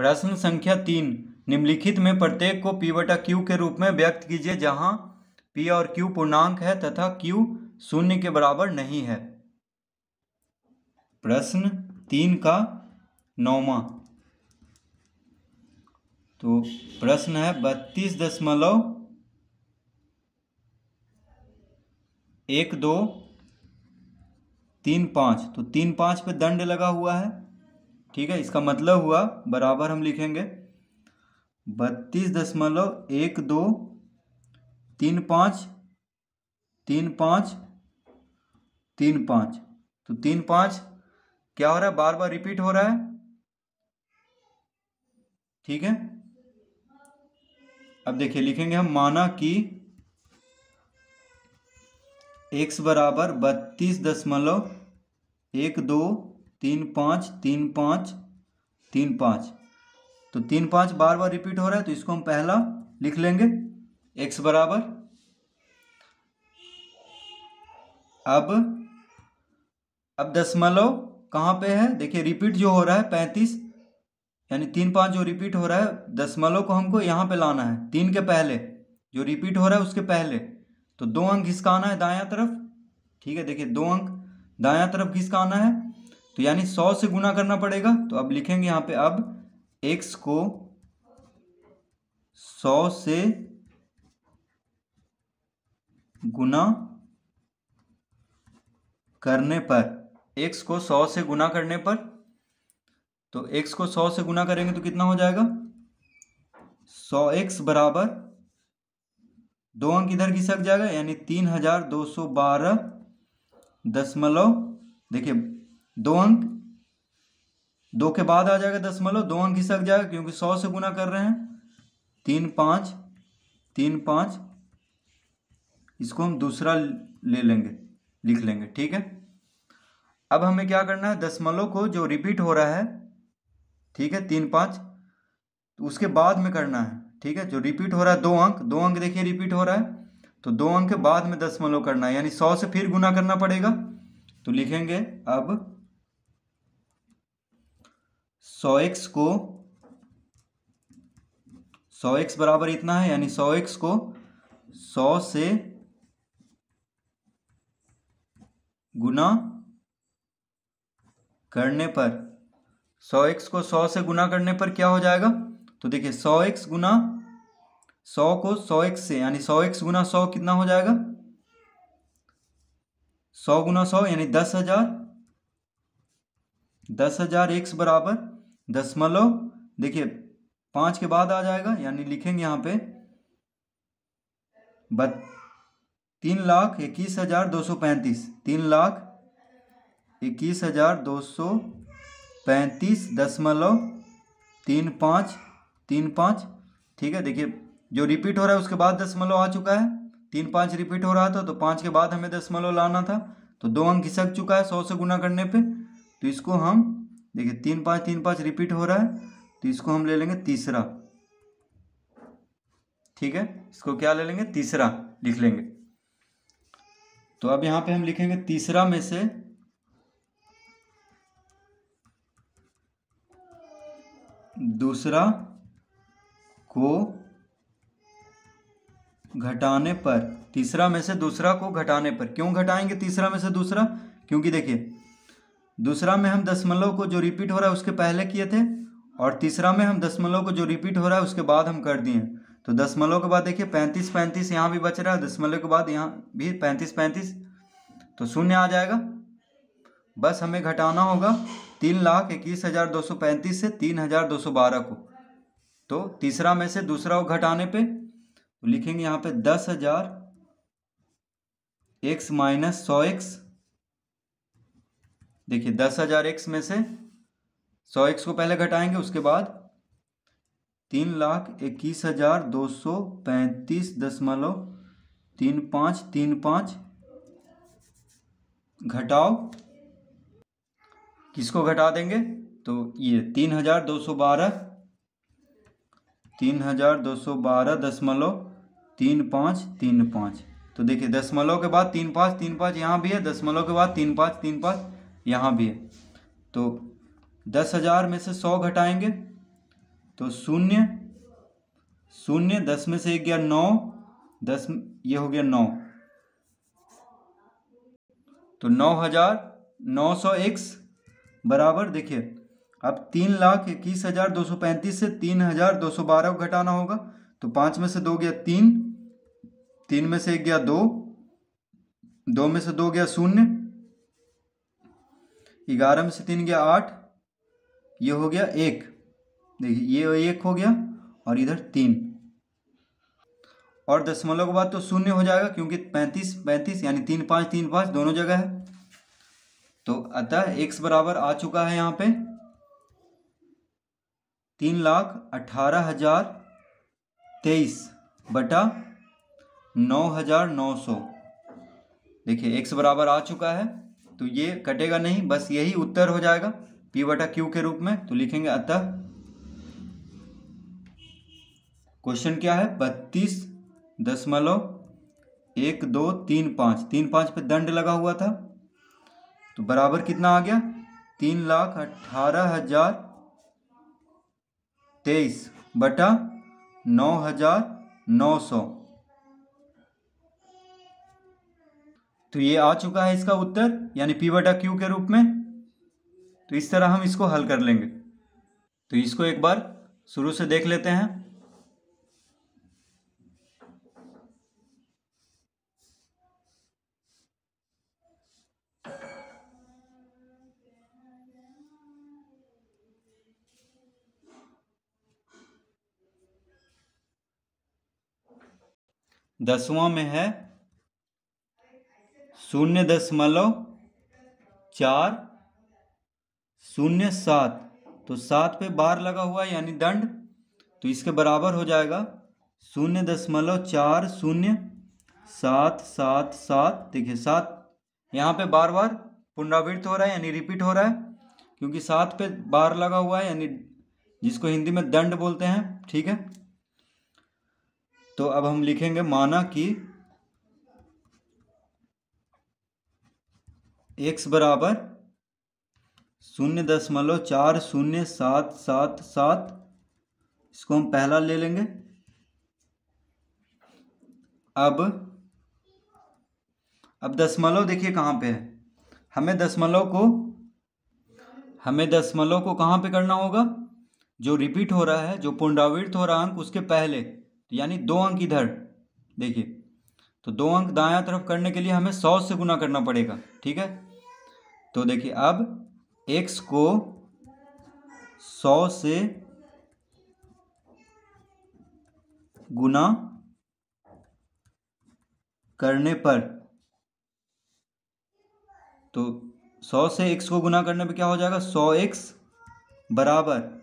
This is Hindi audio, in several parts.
प्रश्न संख्या 3, निम्नलिखित में प्रत्येक को P बटा Q के रूप में व्यक्त कीजिए जहां P और Q पूर्णांक है तथा Q शून्य के बराबर नहीं है। प्रश्न 3 का 9वां। तो प्रश्न है 32.1235। तो 3-5 पे दंड लगा हुआ है, ठीक है। इसका मतलब हुआ बराबर हम लिखेंगे 32.1235 35 35। तो 3-5 क्या हो रहा है, बार बार रिपीट हो रहा है, ठीक है। अब देखिए लिखेंगे हम, माना कि x बराबर 32.123535। तो 3-5 बार बार रिपीट हो रहा है, तो इसको हम पहला लिख लेंगे x बराबर। अब दशमलव कहाँ पे है, देखिए रिपीट जो हो रहा है 35, यानी 3-5 जो रिपीट हो रहा है, दशमलव को हमको यहाँ पे लाना है 3 के पहले, जो रिपीट हो रहा है उसके पहले। तो 2 अंक घिसका आना है दायां तरफ, ठीक है। देखिए 2 अंक दायां तरफ घिसका आना है, तो यानी 100 से गुना करना पड़ेगा। तो अब लिखेंगे यहाँ पे, अब x को 100 से गुना करने पर, x को 100 से गुना करने पर, तो x को 100 से गुना करेंगे तो कितना हो जाएगा, 100x बराबर 2 अंक इधर खिसक जाएगा, यानी 3212 दशमलव, देखिए 2 अंक, 2 के बाद आ जाएगा दशमलव, 2 अंक खिसक जाएगा क्योंकि 100 से गुना कर रहे हैं। 3-5 3-5, इसको हम दूसरा ले लेंगे, लिख लेंगे, ठीक है। अब हमें क्या करना है, दशमलव को जो रिपीट हो रहा है, ठीक है, 3-5, तो उसके बाद में करना है, ठीक है। जो रिपीट हो रहा है 2 अंक देखिए रिपीट हो रहा है, तो 2 अंक के बाद में दशमलव करना है, यानी 100 से फिर गुना करना पड़ेगा। तो लिखेंगे अब 100x को, 100x बराबर इतना है, यानी 100x को 100 से गुना करने पर, 100x को 100 से गुना करने पर क्या हो जाएगा, तो देखिए 100x गुना 100 को 100x से, यानी 100x गुना 100 कितना हो जाएगा, 100 गुना 100 यानी 10,000। 10,000 x बराबर दशमलव, देखिए 5 के बाद आ जाएगा, यानी लिखेंगे यहाँ पे 3,21,235। 3,21,235 दशमलव 3535, ठीक है। देखिए जो रिपीट हो रहा है उसके बाद दशमलव आ चुका है, 3-5 रिपीट हो रहा था, तो 5 के बाद हमें दशमलव लाना था, तो 2 अंक खिसक चुका है 100 से गुना करने पे। तो इसको हम, देखिए 3-5 रिपीट हो रहा है, तो इसको हम ले लेंगे तीसरा, ठीक है। इसको क्या ले लेंगे, तीसरा लिख लेंगे। तो अब यहाँ पे हम लिखेंगे तीसरा में से दूसरा को घटाने पर, तीसरा में से दूसरा को घटाने पर, क्यों घटाएंगे तीसरा में से दूसरा, क्योंकि देखिए दूसरा में हम दशमलव को जो रिपीट हो रहा है उसके पहले किए थे, और तीसरा में हम दशमलव को जो रिपीट हो रहा है उसके बाद हम कर दिए। तो दशमलव के बाद देखिए 35-35 यहाँ भी बच रहा है, दशमलव के बाद यहाँ भी 35-35, तो शून्य आ जाएगा। बस हमें घटाना होगा 3,21,235 से 3,212 को। तो तीसरा में से दूसरा को घटाने पे तो लिखेंगे यहाँ पे 10,000 x माइनस 100x। देखिए 10,000 x में से 100x को पहले घटाएंगे, उसके बाद 3,21,235.3535 घटाओ, किसको घटा देंगे, तो ये 3,212.3535। तो देखिए दशमलव के बाद 3-5 यहाँ भी है, दशमलव के बाद 3-5 यहाँ भी है। तो 10,000 में से 100 घटाएंगे तो 0 0, 10 में से 1 गया 9, 10 ये हो गया 9, तो 9,900x बराबर, देखिए अब 3,21,235 से 3,212 को घटाना होगा। तो 5 में से 2 गया 3, 3 में से 1 गया 2, 2 में से 2 गया 0, 11 में से 3 गया 8, ये हो गया 1। देखिए ये 1 हो गया और इधर 3, और दशमलव के बाद तो 0 हो जाएगा क्योंकि 35 35 यानी 3 5 3 5 दोनों जगह है। तो अतः x बराबर आ चुका है यहाँ पे 3,18,023 बटा 9,900। देखिए x बराबर आ चुका है, तो ये कटेगा नहीं, बस यही उत्तर हो जाएगा p बटा q के रूप में। तो लिखेंगे अतः क्वेश्चन क्या है, 32.1235, 35 पे दंड लगा हुआ था, तो बराबर कितना आ गया 3,18,023 बटा 9,900। तो ये आ चुका है इसका उत्तर, यानी p बटा q के रूप में। तो इस तरह हम इसको हल कर लेंगे। तो इसको एक बार शुरू से देख लेते हैं। दसवां में है 0.407, तो 7 पे बार लगा हुआ है यानी दंड, तो इसके बराबर हो जाएगा 0.407777। देखिए 7 यहाँ पे बार बार पुनरावृत्त हो रहा है यानी रिपीट हो रहा है, क्योंकि 7 पे बार लगा हुआ है यानी जिसको हिंदी में दंड बोलते हैं। ठीक है, तो अब हम लिखेंगे माना कि x बराबर 0.40777, इसको हम पहला ले लेंगे। अब दशमलव देखिए कहाँ पे है, हमें दशमलव को कहाँ पे करना होगा, जो रिपीट हो रहा है, जो पुनरावृत्त हो रहा है अंक उसके पहले, यानी 2 अंक इधर। देखिए तो 2 अंक दायां तरफ करने के लिए हमें 100 से गुना करना पड़ेगा। ठीक है, तो देखिए अब x को 100 से गुना करने पर, तो 100 से x को गुना करने पे क्या हो जाएगा 100x बराबर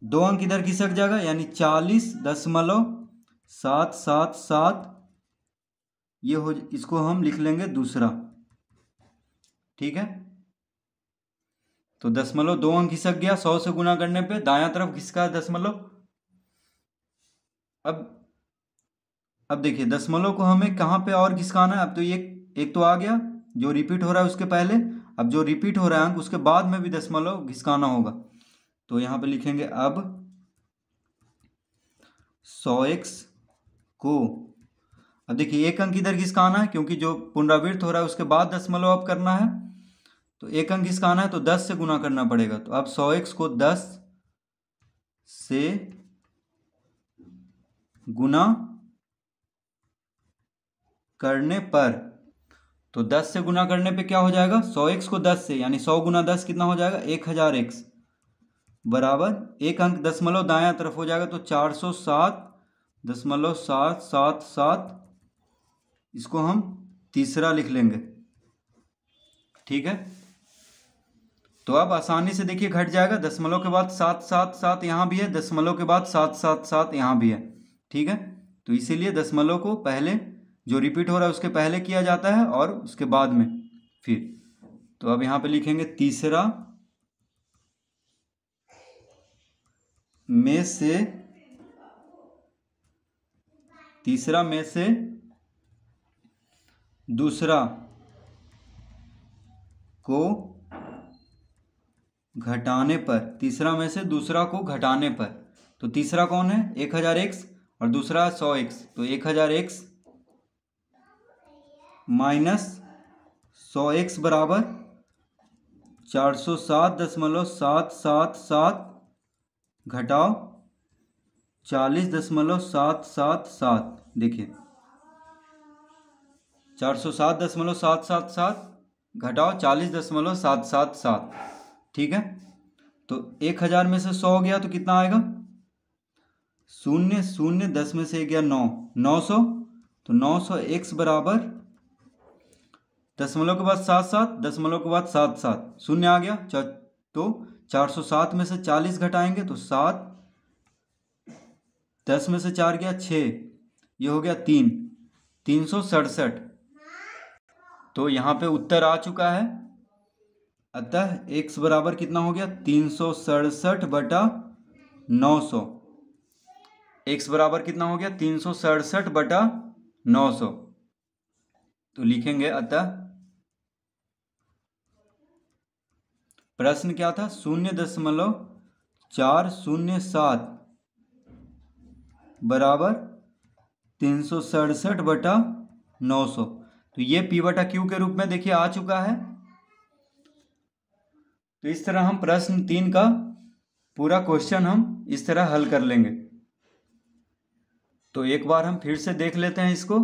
2 अंक इधर खिसक जाएगा यानी 40.777, ये हो, इसको हम लिख लेंगे दूसरा। ठीक है, तो दशमलव 2 अंक खिसक गया 100 से गुना करने पे, दायां तरफ खिसका है दशमलव। अब देखिए दशमलव को हमें कहाँ पे और खिसकाना है। अब तो ये एक तो आ गया जो रिपीट हो रहा है उसके पहले, अब जो रिपीट हो रहा है अंक उसके बाद में भी दशमलव खिसकाना होगा। तो यहाँ पे लिखेंगे अब 100x को, अब देखिए एक अंक इधर खिसकाना है क्योंकि जो पुनरावृत्त हो रहा है उसके बाद दशमलव अब करना है, तो एक अंक खिसकाना है तो 10 से गुना करना पड़ेगा। तो अब 100x को 10 से गुना करने पर, तो 10 से गुना करने पे क्या हो जाएगा 100x को 10 से, यानी 100 गुना 10 कितना हो जाएगा 1000x बराबर एक अंक दशमलव दायां तरफ हो जाएगा तो 407.777, इसको हम तीसरा लिख लेंगे। ठीक है, तो अब आसानी से देखिए घट जाएगा, दशमलव के बाद 777 यहाँ भी है, दशमलव के बाद 777 यहाँ भी है। ठीक है, तो इसीलिए दशमलव को पहले जो रिपीट हो रहा है उसके पहले किया जाता है और उसके बाद में फिर। तो अब यहाँ पे लिखेंगे तीसरा में से दूसरा को घटाने पर, तीसरा में से दूसरा को घटाने पर, तो तीसरा कौन है 1000x और दूसरा 100x, तो 1000x माइनस 100x बराबर 407.777 घटाओ 40.777। देखिए 407.777 घटाओ 40.777, ठीक है। तो 1000 में से 100 गया तो कितना आएगा, 0 0 10 में से गया 9, 900। तो 900x बराबर दशमलव के बाद 77, दशमलव के बाद 77, शून्य आ गया। तो 407 में से 40 घटाएंगे तो 7, 10 में से 4 गया 6, ये हो गया 3, 367। तो यहाँ पे उत्तर आ चुका है। अतः x बराबर कितना हो गया 367/900। x बराबर कितना हो गया 367/900। तो लिखेंगे अतः प्रश्न क्या था 0.407 बराबर 367/900। तो ये P/Q के रूप में देखिए आ चुका है। तो इस तरह हम प्रश्न 3 का पूरा क्वेश्चन हम इस तरह हल कर लेंगे। तो एक बार हम फिर से देख लेते हैं इसको।